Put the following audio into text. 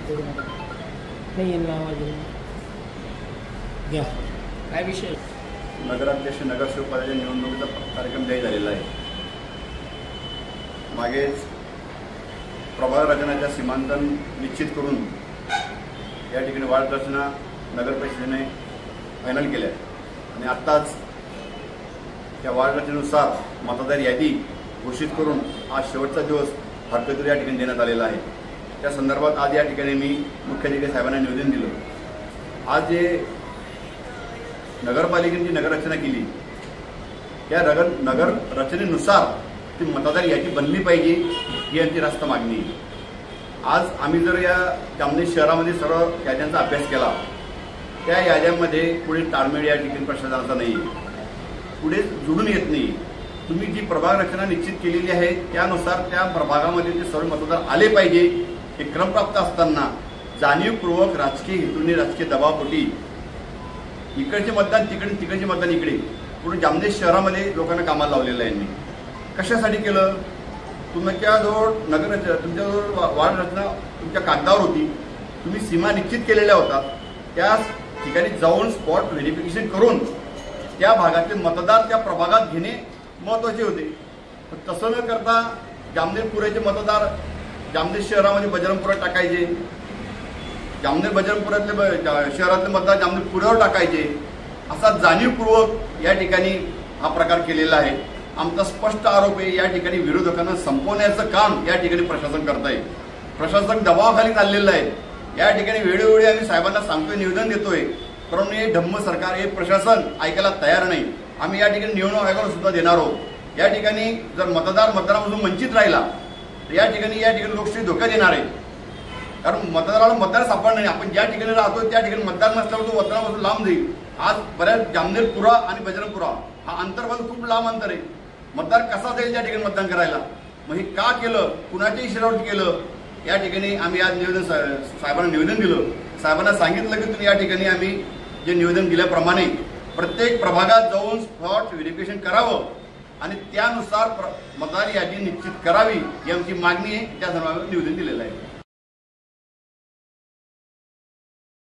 नाही येईल आवाज घ्या काय विषय. नगराध्यक्ष नगरसेवक पदाच्या निवडणुकीचा कार्यक्रम जाहीर झालेला आहे. मागेच प्रभाग रचनाच्या सीमांकन निश्चित करून या ठिकाणी वार्ड रचना नगर परिषदेने फायनल केल्या आणि आत्ताच त्या वार्ड रचनेनुसार मतदार यादी घोषित करून आज शेवटचा दिवस हरकतीवर या ठिकाणी देण्यात आलेला आहे. त्या संदर्भात आज या ठिकाणी मी मुख्याधिकारी साहेबांना निवेदन दिलं. आज जे नगरपालिकेने जी नगररचना केली त्या नगर रचनेनुसार ती मतदार यादी बनली पाहिजे ही आमची रास्त मागणी आहे. आज आम्ही जर या जामनेर शहरामध्ये सर्व याद्यांचा अभ्यास केला त्या याद्यांमध्ये पुढे ताळमेळ या ठिकाणी प्रशासनाचा नाही, पुढे जुळून येत नाही. तुम्ही जी प्रभाग रचना निश्चित केलेली आहे त्यानुसार त्या प्रभागामध्ये ते सर्व मतदार आले पाहिजे हे क्रमप्राप्त असताना जाणीवपूर्वक राजकीय हेतूने राजकीय दबावपोटी इकडचे मतदान तिकडे तिकडचे मतदान इकडे पुढे जामनेर शहरामध्ये लोकांना कामाला लावलेलं आहे. यांनी कशासाठी केलं? तुमच्याजवळ तुमच्याजवळ वार्ड रचना तुमच्या कागदावर होती, तुम्ही सीमा निश्चित केलेल्या होतात, त्या ठिकाणी जाऊन स्पॉट व्हेरिफिकेशन करून त्या भागातले मतदार त्या प्रभागात घेणे महत्वाचे होते. पण तसं न करता जामनेर पुऱ्याचे मतदार जामनेर शहरामध्ये बजरंगपुरात टाकायचे, जामनेर बजरंगपुरातले शहरातले मतदार जामनेर पुऱ्यावर टाकायचे, असा जाणीवपूर्वक या ठिकाणी हा प्रकार केलेला आहे. आमचा स्पष्ट आरोप आहे या ठिकाणी विरोधकांना संपवण्याचं काम या ठिकाणी प्रशासन करत आहे. प्रशासन दबावाखाली चाललेलं आहे. या ठिकाणी वेळोवेळी आम्ही साहेबांना सांगतोय, निवेदन देतोय, परंतु हे धम्म सरकार हे प्रशासन ऐकायला तयार नाही. आम्ही या ठिकाणी निवडणूक आयोगाला सुद्धा देणार आहोत. या ठिकाणी जर मतदारापासून वंचित राहिला तर या ठिकाणी लोकशाही धोका देणार आहे. कारण मतदाराला मतदार सापडणार नाही. आपण ज्या ठिकाणी राहतो त्या ठिकाणी मतदार नसल्यावर तो मतदारापासून लांब जाईल. आज बऱ्याच जामनेरपुरा आणि बजरंगपुरा हा अंतर्भागात खूप लांब अंतर आहे. मतदार कसा जाईल त्या ठिकाणी मतदान करायला? मग हे का केलं, कुणाच्या इशाऱ्यावरती केलं? या ठिकाणी आम्ही आज साहेबांना निवेदन दिलं. साहेबांना सांगितलं की तुम्ही या ठिकाणी आम्ही जे निवेदन दिल्याप्रमाणे प्रत्येक प्रभागात जाऊन स्पॉट व्हेरिफिकेशन करावं आणि त्यानुसार मतदार यादी निश्चित करावी ही आमची मागणी आहे. त्या संदर्भात निवेदन दिलेलं आहे.